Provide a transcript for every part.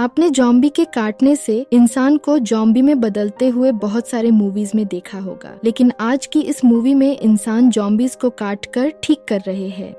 आपने जॉम्बी के काटने से इंसान को जॉम्बी में बदलते हुए बहुत सारे मूवीज में देखा होगा, लेकिन आज की इस मूवी में इंसान जॉम्बीज को काटकर ठीक कर रहे हैं।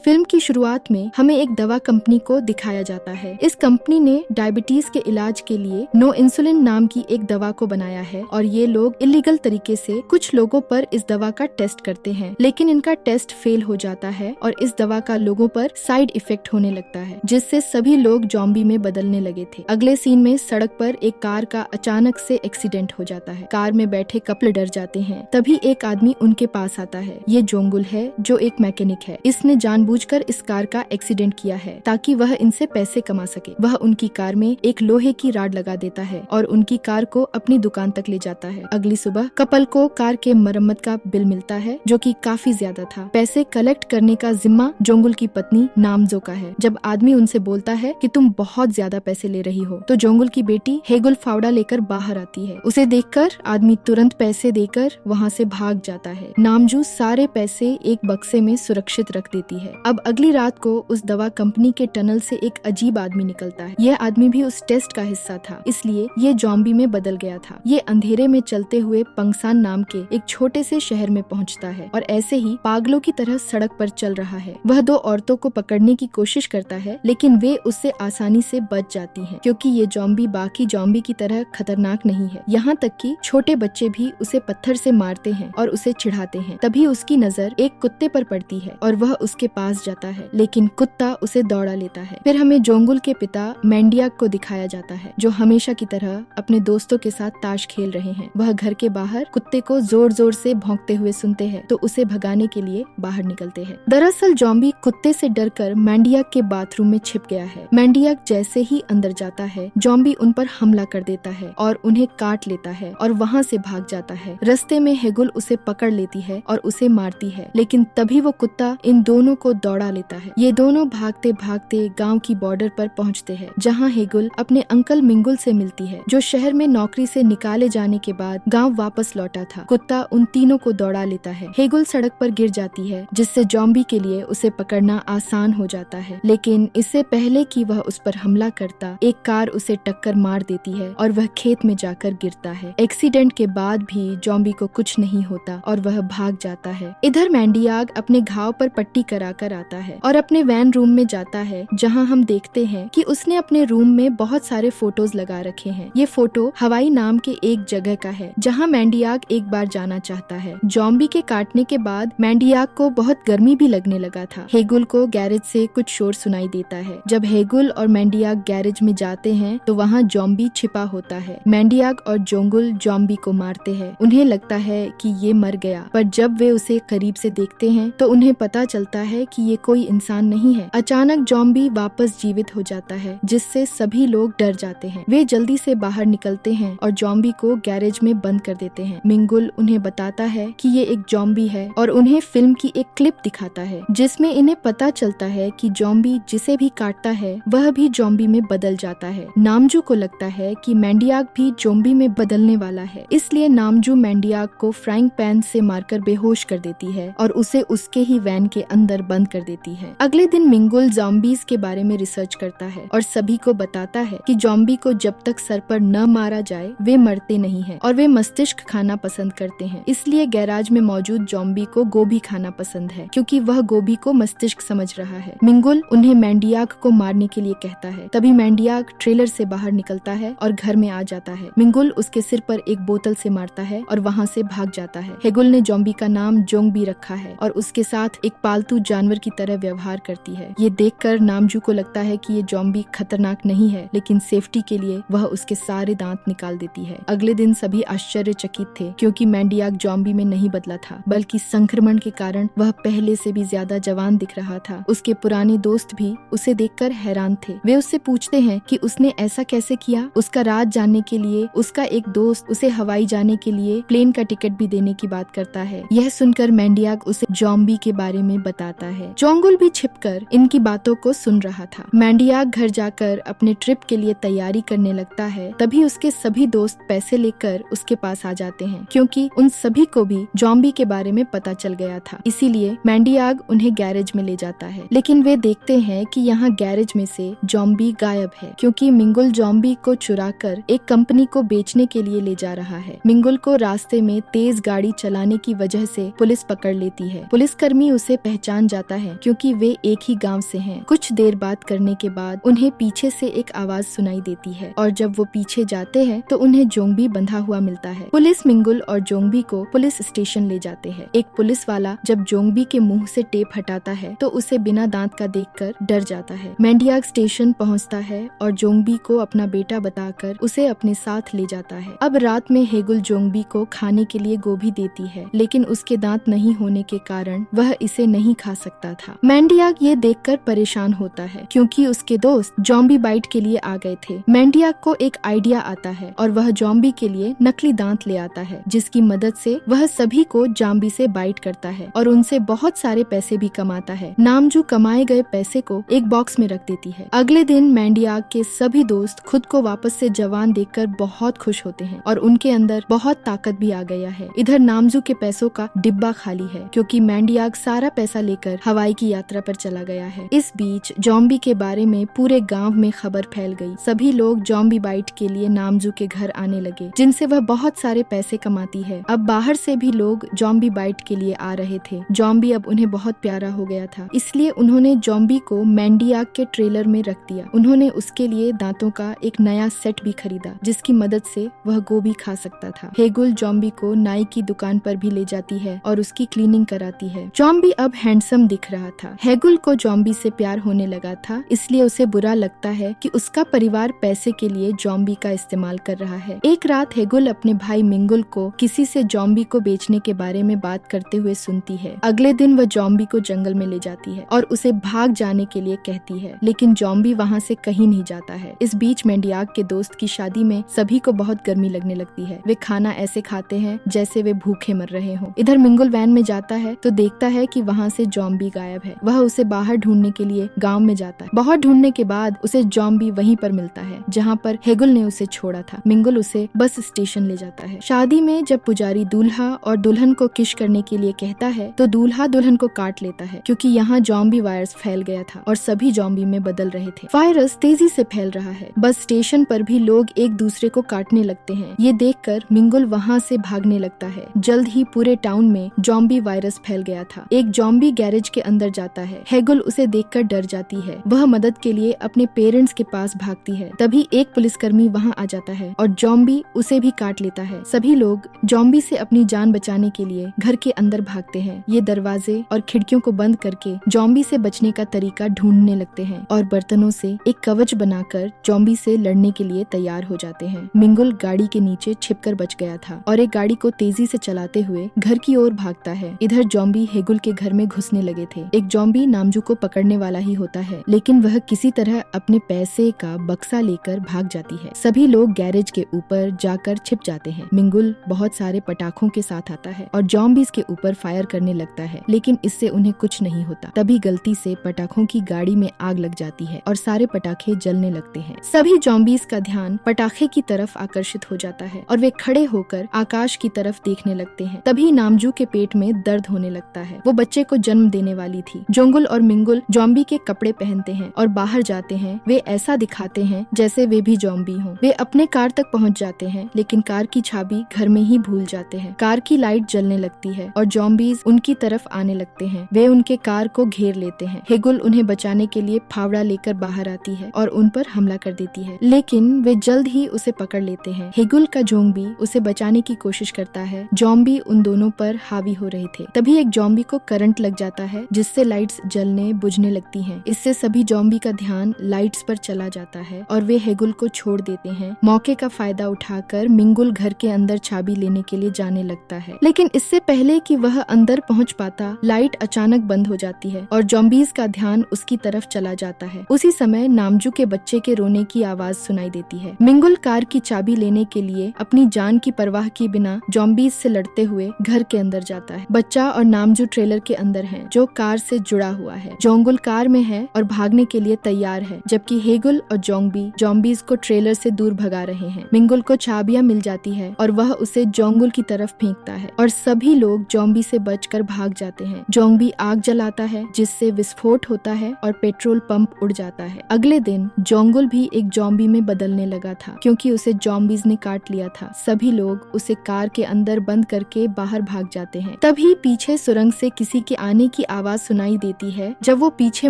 फिल्म की शुरुआत में हमें एक दवा कंपनी को दिखाया जाता है। इस कंपनी ने डायबिटीज के इलाज के लिए नो इंसुलिन नाम की एक दवा को बनाया है और ये लोग इलीगल तरीके से कुछ लोगों पर इस दवा का टेस्ट करते हैं, लेकिन इनका टेस्ट फेल हो जाता है और इस दवा का लोगों पर साइड इफेक्ट होने लगता है, जिससे सभी लोग जॉम्बी में बदलने लगे थे। अगले सीन में सड़क पर एक कार का अचानक से एक्सीडेंट हो जाता है। कार में बैठे कपल डर जाते हैं। तभी एक आदमी उनके पास आता है। ये जोंगुल है जो एक मैकेनिक है। इसने जानबूझकर इस कार का एक्सीडेंट किया है ताकि वह इनसे पैसे कमा सके। वह उनकी कार में एक लोहे की राड लगा देता है और उनकी कार को अपनी दुकान तक ले जाता है। अगली सुबह कपल को कार के मरम्मत का बिल मिलता है जो कि काफी ज्यादा था। पैसे कलेक्ट करने का जिम्मा जोंगुल की पत्नी नामजो का है। जब आदमी उनसे बोलता है कि तुम बहुत ज्यादा पैसे ले रही हो, तो जोंगुल की बेटी हेगुल फावड़ा लेकर बाहर आती है। उसे देखकर आदमी तुरंत पैसे देकर वहाँ से भाग जाता है। नामजू सारे पैसे एक बक्से में सुरक्षित रख देती है। अब अगली रात को उस दवा कंपनी के टनल से एक अजीब आदमी निकलता है। यह आदमी भी उस टेस्ट का हिस्सा था, इसलिए ये जॉम्बी में बदल गया था। ये अंधेरे में चलते हुए पंगसान नाम के एक छोटे से शहर में पहुंचता है और ऐसे ही पागलों की तरह सड़क पर चल रहा है। वह दो औरतों को पकड़ने की कोशिश करता है, लेकिन वे उससे आसानी से बच जाती हैं, क्योंकि ये जॉम्बी बाकी जॉम्बी की तरह खतरनाक नहीं है। यहाँ तक कि छोटे बच्चे भी उसे पत्थर से मारते हैं और उसे चिढ़ाते हैं। तभी उसकी नजर एक कुत्ते पर पड़ती है और वह उसके पास जाता है, लेकिन कुत्ता उसे दौड़ा लेता है। फिर हमें जोंगुल के पिता मैंडियाक को दिखाया जाता है, जो हमेशा की तरह अपने दोस्तों के साथ ताश खेल रहे हैं। वह घर के बाहर कुत्ते को जोर जोर से भौंकते हुए सुनते हैं, तो उसे भगाने के लिए बाहर निकलते हैं। दरअसल जॉम्बी कुत्ते से डरकर मैंडियाक के बाथरूम में छिप गया है। मैंडियाक जैसे ही अंदर जाता है, जॉम्बी उन पर हमला कर देता है और उन्हें काट लेता है और वहाँ से भाग जाता है। रास्ते में हेगुल उसे पकड़ लेती है और उसे मारती है, लेकिन तभी वो कुत्ता इन दोनों को दौड़ा लेता है। ये दोनों भागते भागते गांव की बॉर्डर पर पहुंचते हैं, जहां हेगुल अपने अंकल मिंगुल से मिलती है, जो शहर में नौकरी से निकाले जाने के बाद गांव वापस लौटा था। कुत्ता उन तीनों को दौड़ा लेता है। हेगुल सड़क पर गिर जाती है, जिससे जॉम्बी के लिए उसे पकड़ना आसान हो जाता है, लेकिन इससे पहले कि वह उस पर हमला करता, एक कार उसे टक्कर मार देती है और वह खेत में जाकर गिरता है। एक्सीडेंट के बाद भी जॉम्बी को कुछ नहीं होता और वह भाग जाता है। इधर मैंडियाग अपने घाव पर पट्टी कराकर आता है और अपने वैन रूम में जाता है, जहां हम देखते हैं कि उसने अपने रूम में बहुत सारे फोटोज लगा रखे हैं। ये फोटो हवाई नाम के एक जगह का है, जहां मैंडियाग एक बार जाना चाहता है। जॉम्बी के काटने के बाद मैंडियाग को बहुत गर्मी भी लगने लगा था। हेगुल को गैरेज से कुछ शोर सुनाई देता है। जब हेगुल और मैंडियाग गैरेज में जाते हैं, तो वहाँ जॉम्बी छिपा होता है। मैंडियाग और जोंगुल जॉम्बी को मारते हैं। उन्हें लगता है कि ये मर गया, पर जब वे उसे करीब से देखते हैं, तो उन्हें पता चलता है कि ये कोई इंसान नहीं है। अचानक जॉम्बी वापस जीवित हो जाता है, जिससे सभी लोग डर जाते हैं। वे जल्दी से बाहर निकलते हैं और जॉम्बी को गैरेज में बंद कर देते हैं। मिंगुल उन्हें बताता है कि ये एक जॉम्बी है और उन्हें फिल्म की एक क्लिप दिखाता है, जिसमें इन्हें पता चलता है कि जॉम्बी जिसे भी काटता है वह भी जॉम्बी में बदल जाता है। नामजू को लगता है कि मैंडियाग भी जॉम्बी में बदलने वाला है, इसलिए नामजू मैंडियाग को फ्राइंग पैन से मारकर बेहोश कर देती है और उसे उसके ही वैन के अंदर बंद कर देती है। अगले दिन मिंगुल जॉम्बीज के बारे में रिसर्च करता है और सभी को बताता है कि जॉम्बी को जब तक सर पर न मारा जाए वे मरते नहीं हैं और वे मस्तिष्क खाना पसंद करते हैं। इसलिए गैराज में मौजूद जॉम्बी को गोभी खाना पसंद है, क्योंकि वह गोभी को मस्तिष्क समझ रहा है। मिंगुल उन्हें मैंडियाग को मारने के लिए कहता है। तभी मैंडियाग ट्रेलर से बाहर निकलता है और घर में आ जाता है। मिंगुल उसके सिर पर एक बोतल से मारता है और वहाँ से भाग जाता है। हेगुल ने जॉम्बी का नाम जोंगबी रखा है और उसके साथ एक पालतू जानवर की तरह व्यवहार करती है। ये देखकर नामजू को लगता है कि ये जॉम्बी खतरनाक नहीं है, लेकिन सेफ्टी के लिए वह उसके सारे दांत निकाल देती है। अगले दिन सभी आश्चर्यचकित थे, क्योंकि मैंडियाग जॉम्बी में नहीं बदला था, बल्कि संक्रमण के कारण वह पहले से भी ज्यादा जवान दिख रहा था। उसके पुराने दोस्त भी उसे देखकर हैरान थे। वे उससे पूछते हैं कि उसने ऐसा कैसे किया। उसका राज जानने के लिए उसका एक दोस्त उसे हवाई जाने के लिए प्लेन का टिकट भी देने की बात करता है। यह सुनकर मैंडियाग उसे जॉम्बी के बारे में बताता है। है। जोंगुल भी छिपकर इनकी बातों को सुन रहा था। मैंडियाक घर जाकर अपने ट्रिप के लिए तैयारी करने लगता है। तभी उसके सभी दोस्त पैसे लेकर उसके पास आ जाते हैं, क्योंकि उन सभी को भी जॉम्बी के बारे में पता चल गया था। इसीलिए मैंडियाक उन्हें गैरेज में ले जाता है, लेकिन वे देखते हैं कि यहाँ गैरेज में से जॉम्बी गायब है, क्योंकि मिंगुल जॉम्बी को चुराकर एक कंपनी को बेचने के लिए ले जा रहा है। मिंगुल को रास्ते में तेज गाड़ी चलाने की वजह से पुलिस पकड़ लेती है। पुलिसकर्मी उसे पहचान जाता है, क्योंकि वे एक ही गांव से हैं। कुछ देर बात करने के बाद उन्हें पीछे से एक आवाज सुनाई देती है, और जब वो पीछे जाते हैं तो उन्हें जोंबी बंधा हुआ मिलता है। पुलिस मिंगुल और जोंबी को पुलिस स्टेशन ले जाते हैं। एक पुलिस वाला जब जोंबी के मुंह से टेप हटाता है तो उसे बिना दांत का देखकर डर जाता है। मैंडियाक स्टेशन पहुंचता है और जोंबी को अपना बेटा बताकर उसे अपने साथ ले जाता है। अब रात में हेगुल जोंबी को खाने के लिए गोभी देती है, लेकिन उसके दांत नहीं होने के कारण वह इसे नहीं खा सकता था। मैंडियाक ये देखकर परेशान होता है, क्योंकि उसके दोस्त जॉम्बी बाइट के लिए आ गए थे। मैंडियाक को एक आइडिया आता है और वह जॉम्बी के लिए नकली दांत ले आता है, जिसकी मदद से वह सभी को जॉम्बी से बाइट करता है और उनसे बहुत सारे पैसे भी कमाता है। नामजू कमाए गए पैसे को एक बॉक्स में रख देती है। अगले दिन मैंडियाक के सभी दोस्त खुद को वापस से जवान देखकर बहुत खुश होते हैं और उनके अंदर बहुत ताकत भी आ गया है। इधर नामजू के पैसों का डिब्बा खाली है, क्योंकि मैंडियाक सारा पैसा लेकर हवाई की यात्रा पर चला गया है। इस बीच जॉम्बी के बारे में पूरे गांव में खबर फैल गई। सभी लोग जॉम्बी बाइट के लिए नामजू के घर आने लगे, जिनसे वह बहुत सारे पैसे कमाती है। अब बाहर से भी लोग जॉम्बी बाइट के लिए आ रहे थे। जॉम्बी अब उन्हें बहुत प्यारा हो गया था, इसलिए उन्होंने जॉम्बी को मैंडियाक के ट्रेलर में रख दिया। उन्होंने उसके लिए दांतों का एक नया सेट भी खरीदा, जिसकी मदद से वह गोभी खा सकता था। हेगुल जॉम्बी को नाई की दुकान पर भी ले जाती है और उसकी क्लीनिंग कराती है। जॉम्बी अब हैंडसम दिख रहा था। हेगुल को जॉम्बी से प्यार होने लगा था, इसलिए उसे बुरा लगता है कि उसका परिवार पैसे के लिए जॉम्बी का इस्तेमाल कर रहा है। एक रात हेगुल अपने भाई मिंगुल को किसी से जॉम्बी को बेचने के बारे में बात करते हुए सुनती है। अगले दिन वह जॉम्बी को जंगल में ले जाती है और उसे भाग जाने के लिए कहती है, लेकिन जॉम्बी वहाँ से कहीं नहीं जाता है। इस बीच मैंडियाक के दोस्त की शादी में सभी को बहुत गर्मी लगने लगती है। वे खाना ऐसे खाते हैं जैसे वे भूखे मर रहे हों। इधर मिंगुल वैन में जाता है तो देखता है कि वहाँ से जॉम्बी गायब है। वह उसे बाहर ढूंढने के लिए गांव में जाता है। बहुत ढूंढने के बाद उसे जॉम्बी वहीं पर मिलता है जहाँ पर हेगुल ने उसे छोड़ा था। मिंगुल उसे बस स्टेशन ले जाता है। शादी में जब पुजारी दूल्हा और दुल्हन को किस करने के लिए कहता है तो दूल्हा दुल्हन को काट लेता है, क्योंकि यहाँ जॉम्बी वायरस फैल गया था और सभी जॉम्बी में बदल रहे थे। वायरस तेजी से फैल रहा है। बस स्टेशन पर भी लोग एक दूसरे को काटने लगते हैं। ये देखकर मिंगुल वहाँ से भागने लगता है। जल्द ही पूरे टाउन में जॉम्बी वायरस फैल गया था। एक जॉम्बी गैरेज के अंदर जाता है। हेगुल उसे देखकर डर जाती है। वह मदद के लिए अपने पेरेंट्स के पास भागती है। तभी एक पुलिसकर्मी वहाँ आ जाता है और जॉम्बी उसे भी काट लेता है। सभी लोग जॉम्बी से अपनी जान बचाने के लिए घर के अंदर भागते हैं। ये दरवाजे और खिड़कियों को बंद करके जॉम्बी से बचने का तरीका ढूंढने लगते हैं और बर्तनों से एक कवच बनाकर जॉम्बी से लड़ने के लिए तैयार हो जाते हैं। मिंगुल गाड़ी के नीचे छिपकर बच गया था और एक गाड़ी को तेजी से चलाते हुए घर की ओर भागता है। इधर जॉम्बी हेगुल के घर में घुसने लगे थे। एक जॉम्बी नामजू को पकड़ने वाला ही होता है, लेकिन वह किसी तरह अपने पैसे का बक्सा लेकर भाग जाती है। सभी लोग गैरेज के ऊपर जाकर छिप जाते हैं। मिंगुल बहुत सारे पटाखों के साथ आता है और जॉम्बीज के ऊपर फायर करने लगता है, लेकिन इससे उन्हें कुछ नहीं होता। तभी गलती से पटाखों की गाड़ी में आग लग जाती है और सारे पटाखे जलने लगते हैं। सभी जॉम्बीज का ध्यान पटाखे की तरफ आकर्षित हो जाता है और वे खड़े होकर आकाश की तरफ देखने लगते हैं। तभी नामजू के पेट में दर्द होने लगता है। वो बच्चे को जन्म देने वाली थी। जोंगुल और मिंगुल जॉम्बी के कपड़े पहनते हैं और बाहर जाते हैं। वे ऐसा दिखाते हैं जैसे वे भी जॉम्बी हों। वे अपने कार तक पहुंच जाते हैं, लेकिन कार की चाबी घर में ही भूल जाते हैं। कार की लाइट जलने लगती है और जॉम्बीज उनकी तरफ आने लगते हैं। वे उनके कार को घेर लेते हैं। हेगुल उन्हें बचाने के लिए फावड़ा लेकर बाहर आती है और उन पर हमला कर देती है, लेकिन वे जल्द ही उसे पकड़ लेते हैं। हेगुल का जोंबी उसे बचाने की कोशिश करता है। जॉम्बी उन दोनों पर हावी हो रहे थे। तभी एक जॉम्बी को करंट लग जाता है, जिससे लाइट्स जलने बुझने लगती हैं। इससे सभी जॉम्बी का ध्यान लाइट्स पर चला जाता है और वे हेगुल को छोड़ देते हैं। मौके का फायदा उठाकर मिंगुल घर के अंदर चाबी लेने के लिए जाने लगता है, लेकिन इससे पहले कि वह अंदर पहुंच पाता, लाइट अचानक बंद हो जाती है और जॉम्बीज का ध्यान उसकी तरफ चला जाता है। उसी समय नामजू के बच्चे के रोने की आवाज सुनाई देती है। मिंगुल कार की चाबी लेने के लिए अपनी जान की परवाह किए बिना जॉम्बीज से लड़ते हुए घर के अंदर जाता है। बच्चा और नामजू ट्रेलर के अंदर हैं, जो कार से जुड़ा हुआ है। जोंगुल कार में है और भागने के लिए तैयार है, जबकि हेगुल और जोंगबी जॉम्बीज को ट्रेलर से दूर भगा रहे हैं। मिंगुल को चाबियां मिल जाती है और वह उसे जोंगुल की तरफ फेंकता है और सभी लोग जॉम्बी से बचकर भाग जाते हैं। जोंबी आग जलाता है जिससे विस्फोट होता है और पेट्रोल पंप उड़ जाता है। अगले दिन जोंगुल भी एक जॉम्बी में बदलने लगा था क्योंकि उसे जॉम्बीज ने काट लिया था। सभी लोग उसे कार के अंदर बंद करके बाहर भाग जाते हैं। तभी पीछे सुरंग से किसी के आने की आवाज सुनाई देती है। जब वो पीछे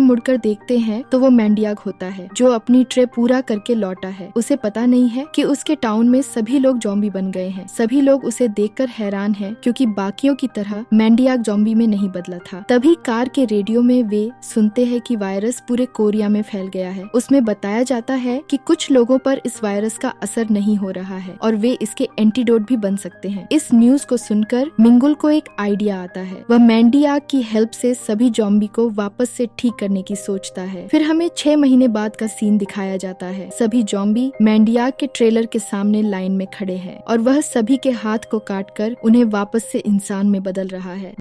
मुड़कर देखते हैं तो वो मैंडियाक होता है जो अपनी ट्रिप पूरा करके लौटा है। उसे पता नहीं है कि उसके टाउन में सभी लोग जॉम्बी बन गए हैं। सभी लोग उसे देखकर हैरान हैं क्योंकि बाकियों की तरह मैंडियाक जॉम्बी में नहीं बदला था। तभी कार के रेडियो में वे सुनते हैं कि वायरस पूरे कोरिया में फैल गया है। उसमें बताया जाता है कि कुछ लोगों पर इस वायरस का असर नहीं हो रहा है और वे इसके एंटीडोट भी बन सकते हैं। इस न्यूज को सुनकर मिंगुल को एक आइडिया आता है। वह मैंडियाक की हेल्प से सभी जॉम्बी को वापस से ठीक करने की सोचता है। फिर हमें 6 महीने बाद का सीन दिखाया जाता है। सभी जॉम्बी मैंडियाक के ट्रेलर के सामने लाइन में खड़े हैं और वह सभी के हाथ को काटकर उन्हें वापस से इंसान में बदल रहा है।